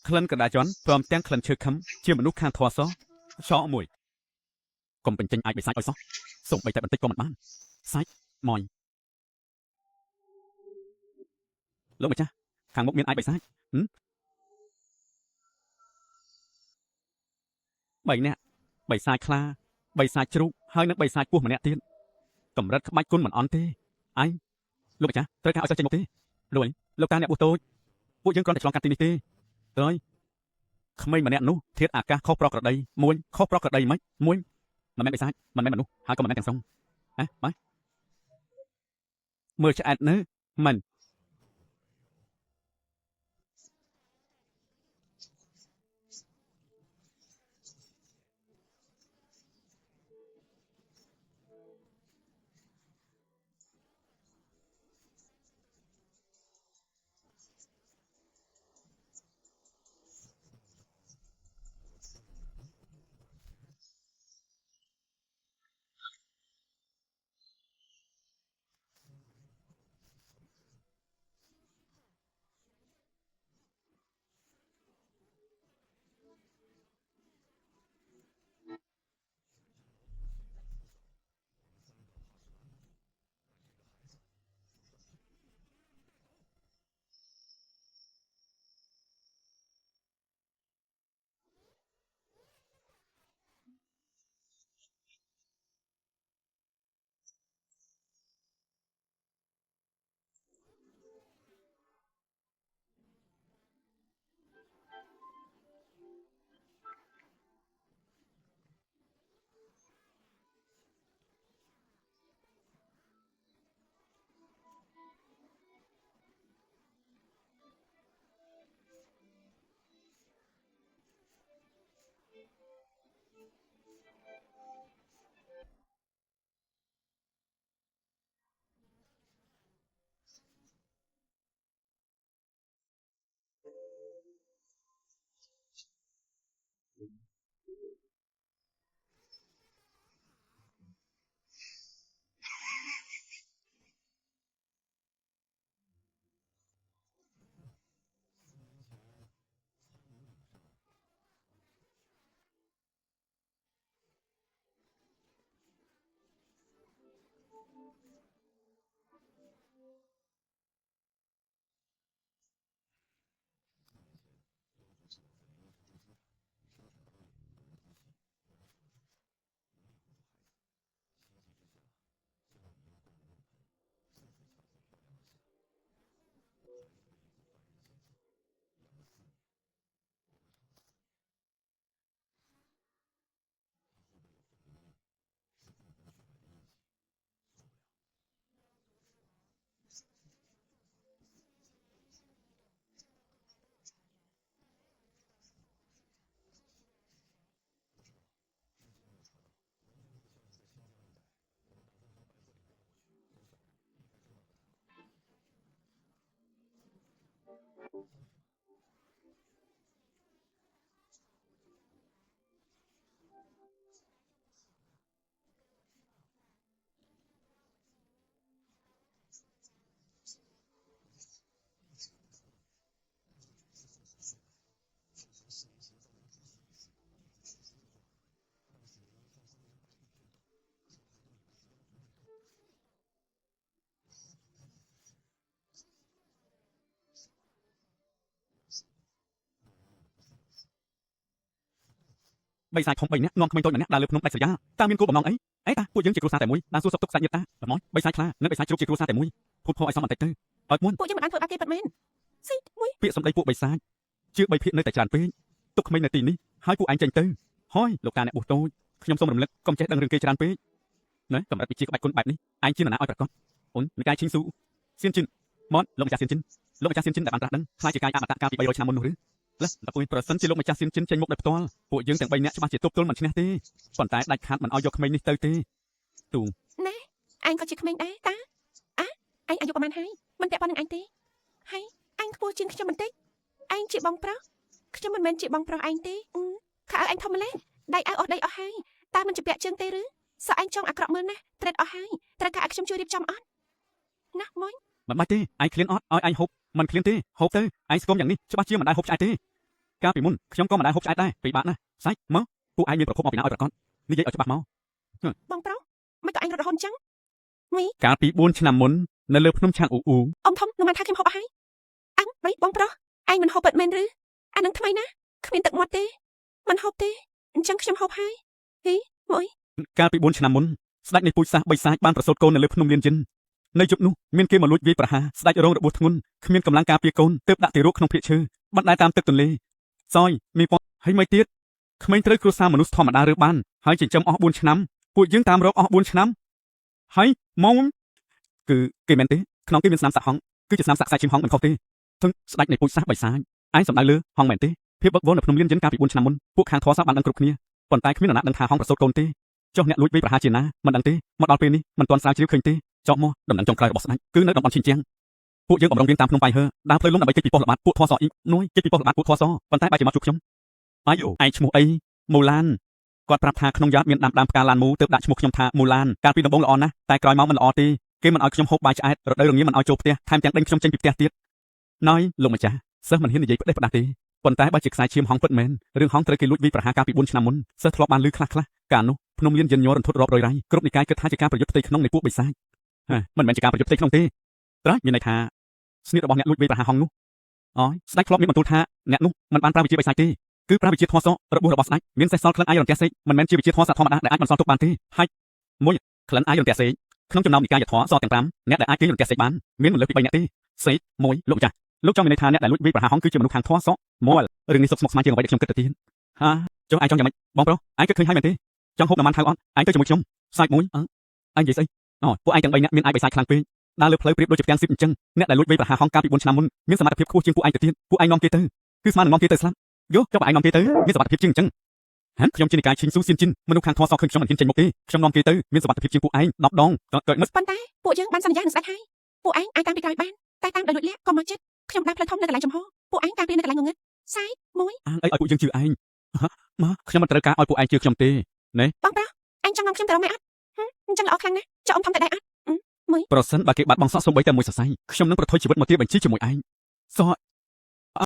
ក្លិនកដាចន់ព្រមទាំងក្លិនឈើខឹមជាមនុស្សខាងធွာសឆោមួយកុំបញ្ចេញអាចបិសាចឲ្យសោះសូម្បីតែបន្តិចក៏មិនបានសាច់ម៉យលោកម្ចាស់ខាងមុខមានអាចបិសាច3នាក់បិសាចខ្លាបិសាចជ្រូកហើយនឹងបិសាចពស់ម្នាក់ទៀតកម្រិតក្បាច់គុណមិនអន់ទេឯងលោកម្ចាស់ត្រូវការឲ្យសិស្សចេញមុខទេរួយលោកតាអ្នកបួសតូចពួកយើងគ្រាន់តែឆ្លងកាត់ទីនេះទេហើយក្មេងម្នាក់នោះធាតអាកាសខុសប្រក្រតីមួយខុសប្រក្រតីមិនមួយមិនមែនបិសាចមិនមែនមនុស្សហើយក៏មិនមែនទាំងស្រុងបាយមើលឆ្អែតនៅមិនបិសាចធំ3នាក់នាំក្មេងតូចម្នាក់ដើរលើភ្នំដាច់ស្រយាលតើមានគោលបំណងអីតាពួកយើងជាគ្រួសារតែមួយដើរសួរសុខទុក្ខសាច់ញាតិតាល្មមបិសាចខ្លានិងបិសាចជ្រូកជាគ្រួសារតែមួយភូតភរឲ្យសមបន្តិចទៅឲ្យមុនពួកយើងមិនបានធ្វើបាបគេពិតមែនស៊ីមួយពាក្យសម្ដីពួកបិសាចជឿ3ភាគនៅតែច្រើនពេកទុកក្មេងនៅទីនេះហើយពួកឯងចេញទៅហើយលោកតាអ្នកបួសតូចខ្ញុំសូមរំលឹកកុំចេះដឹងរឿងគេច្រើនពេកណាកម្រិតវិជាក្បាច់គុណបែបនេះឯងជានរណាឲ្យប្រកាសអូននិកាយឈីងស៊ូសៀនជិនម៉តលោកម្ចាស់សៀនជិនលោកម្ចាស់សៀនជិនដែលបានត្រាស់ដឹងខ្លាចជាកាយអមតៈកាលពី300ឆ្នាំមុននោះឬតែពុយប្រសិនជាលោកម្ចាស់សៀនជិនចេញមុខដោយផ្ទាល់ពួកយើងទាំង3នាក់ច្បាស់ជាទប់ទល់មិនឈ្នះទេប៉ុន្តែដាច់ខាតមិនឲ្យយកក្មេងនេះទៅទេទូណែឯងក៏ជាក្មេងដែរតាអញអាយុប្រហែលហើយមិនពាក់ព័ន្ធនឹងអញទេហើយអញខ្ពស់ជាងខ្ញុំបន្តិចឯងជាបងប្រុសខ្ញុំមិនមែនជាបងប្រុសឯងទេខើអញធំម្លេះដៃអើអស់ដីអស់ហើយតើមិនជាពាក់ជើងទេឬសក់អញចង់អាក្រក់មើលណាស់ត្រេតអស់ហើយត្រូវការឲ្យខ្ញុំជួយរៀបចំអត់ណាមួយមិនបាច់ទេឯងឃ្លានអត់ឲ្យឯងហូបមិនឃ្លានទេហូបទៅឯងស្គមយ៉ាងនេះច្បាស់ជាមិនដែលហូបឆ្អែតទេ កាលពីមុនខ្ញុំក៏មិនដែលហូបឆ្អែតដែរពិបាកណាស់សាច់មកពួកឯងមានប្រភពមកពីណាឲ្យប្រកបនិយាយឲ្យច្បាស់មក បងប្រុសមិនក៏ឯងរត់រហូតអញ្ចឹង កាលពី4ឆ្នាំមុននៅលើភ្នំឆាងអ៊ូអ៊ូ អ៊ំធំនឹងបានថាខ្ញុំហូបអស់ហើយអញបីបងប្រុសឯងមិនហូបពិតមែនឬអានឹងថ្មីណាគ្មានទឹកមាត់ទេមិនហូបទេអញ្ចឹងខ្ញុំហូបហើយហីមួយ កាលពី4ឆ្នាំមុនស្ដេចនៃពូជសាសន៍បីសាច់បានប្រសូតកូននៅលើភ្នំលៀនយិននៅយប់នោះមានគេមកលួចវាយប្រហារស្ដេចរងរបួសធ្ងន់គ្មានកម្លាំងការពារកូនទើបដាក់ទារកក្នុងភៀកឈើបណ្តែតតាមទឹកទន្លេសយមីពតហើយមិនទៀតក្មេងត្រូវគ្រួសារមនុស្សធម្មតារើបានហើយចិញ្ចឹមអស់4ឆ្នាំពួកយើងតាមរកអស់4ឆ្នាំហើយមកគឺគេមែនទេក្នុងគេមានស្នាមសាក់ហង្សគឺជាស្នាមសាក់ខ្សែឈីមហង្សមិនខុសទេធឹងស្ដេចនៃពូជសាសន៍បីសាច់ឯងសំដៅលើហង្សមែនទេភាពវឹកវរនៅភ្នំលៀនយិនកាលពី4ឆ្នាំមុនពួកខាងធរសាបានដឹងគ្រប់គ្នាប៉ុន្តែគ្មាននរណាដឹងថាហង្សប្រសូតកូនទេចុះអ្នកលួចវាយប្រហារជាណាមិនដឹងទេមកដល់ពេលនេះមិនទាន់ស្រាវជ្រាវឃើញទេចុះមកដំណឹងចុងក្រោយរបស់ស្ដេចគឺនៅតំបន់ឈិនជៀងពួកយើងបំរុងរៀងតាមភ្នំបៃហឺដើរផ្លូវលំដើម្បីគេចពីប៉ុស្តិ៍ល្បាតពួកធរសអ៊ីនួយគេចពីប៉ុស្តិ៍ល្បាតពួកធរសប៉ុន្តែបែរជាមកជួបខ្ញុំអាយអូឯងឈ្មោះអីមូឡានគាត់ប្រាប់ថាក្នុងយ៉ាតមានដាំផ្កាឡានមូទើបដាក់ឈ្មោះខ្ញុំថាមូឡានកាលពីដំបូងល្អណាស់តែក្រោយមកមិនល្អទេគេមិនឲ្យខ្ញុំហូបបាយឆ្អែតរដូវរងាមិនឲ្យចូលផ្ទះថែមទាំងដេញខ្ញុំចេញពីផ្ទះទៀតណយលោកម្ចាស់សិស្សមិនហ៊ាននិយាយផ្ដេសផ្ដាស់ទេប៉ុន្តែបើជាខ្សែឈាមហង្សពិតមែនរឿងហង្សត្រូវគេលួចវាយប្រហារកាលពី4ឆ្នាំមុនសិស្សធ្លាប់បានឮខ្លះកាលនោះភ្នំលៀនយិនញ័ររន្ធត់រាប់រយរៃគ្រប់និកាយគិតថាជាការប្រយុទ្ធផ្ទៃក្នុងនៃពួកបិសាចមិនមែនជាការប្រយុទ្ធផ្ទៃក្នុងទេត្រង់មានន័យថាស្នៀតរបស់អ្នកលួចវាយប្រហារហង្សនោះអូយស្ដេចធ្លាប់មានបន្ទូលថាអ្នកនោះមិនបានប្រើវិជាបិសាចទេគឺប្រើវិជាធម៌សរបួសរបស់ស្ដេចមានសេះសល់ក្លិនអាយរន្ទះសេកមិនមែនជាវិជាធម៌សាធម្មតាដែលអាចបន្សល់ទុកបានទេហើយមួយក្លិនអាយរន្ទះសេកក្នុងចំណោមនិកាយធម៌សទាំង5អ្នកដែលអាចគេរន្ទះសេកបានមានមិនលើសពី3អ្នកទេសេកមួយលោកម្ចាស់លោកចង់មានន័យថាអ្នកដែលលួចវាយប្រហារហង្សគឺជាមនុស្សខាងធម៌សមករឿងនេះសុកស្មុគស្មាញជាងអ្វីដែលខ្ញុំគិតទៅទៀតហាចុះឯងចង់យ៉ាងម៉េចបងប្រុសឯងគិតឃើញហើយមែនទេចង់ហូបនំម៉ាន់ថៅអត់ឯងទៅជាមួយខ្ញុំសាច់មួយឯងនិយាយស្អីអូពួកឯងទាំង3នាក់មានអាយបិសាចខ្លាំងពេកដើរលើផ្លូវប្រៀបដូចជាផ្ទាំងស៊ីបអញ្ចឹងអ្នកដែលលួចវាយប្រហារហង្សកាលពី4ឆ្នាំមុនមានសមត្ថភាពខ្ពស់ជាងពួកឯងទៅទៀតពួកឯងនាំគេទៅគឺស្មើនឹងនាំគេទៅស្លាប់យោចុះឯងនាំគេទៅមានសមត្ថភាពជាងអញ្ចឹងខ្ញុំជានិកាយឈិញស៊ូសៀនជីនមនុស្សខាងធម៌សឃើញខ្ញុំមិនហ៊ានចេញមុខទេខ្ញុំនាំគេទៅមានសមត្ថភាពជាងពួកឯង10ដងក៏មិនប៉ុន្តែពួកយើងបានសន្យានឹងស្ដេចហើយពួកឯងអាចតាមពីក្រោយបានតែតាមដោយលួចលាក់ក៏មកចិត្តខ្ញុំដើរផ្លូវធំនៅកន្លែងចំហពួកឯងតាមពីនៅកន្លែងងងឹតសាយមួយអីឲ្យពួកយើងជឿឯងមកខ្ញុំមិនត្រូវការឲ្យពួកឯងជឿខ្ញុំទេណែបងប្រុសអញចង់នាំខ្ញុំទៅរកម៉ែអត់អញ្ចឹងល្អខ្លាំងណាស់ចុះអ៊ំធំតែដែរអត់មួយប្រសិនបើគេបាត់បង់សក់សំបីតែមួយសរសៃខ្ញុំនឹងប្រថុយជីវិតមកទាបបញ្ជីជាមួយឯងសក់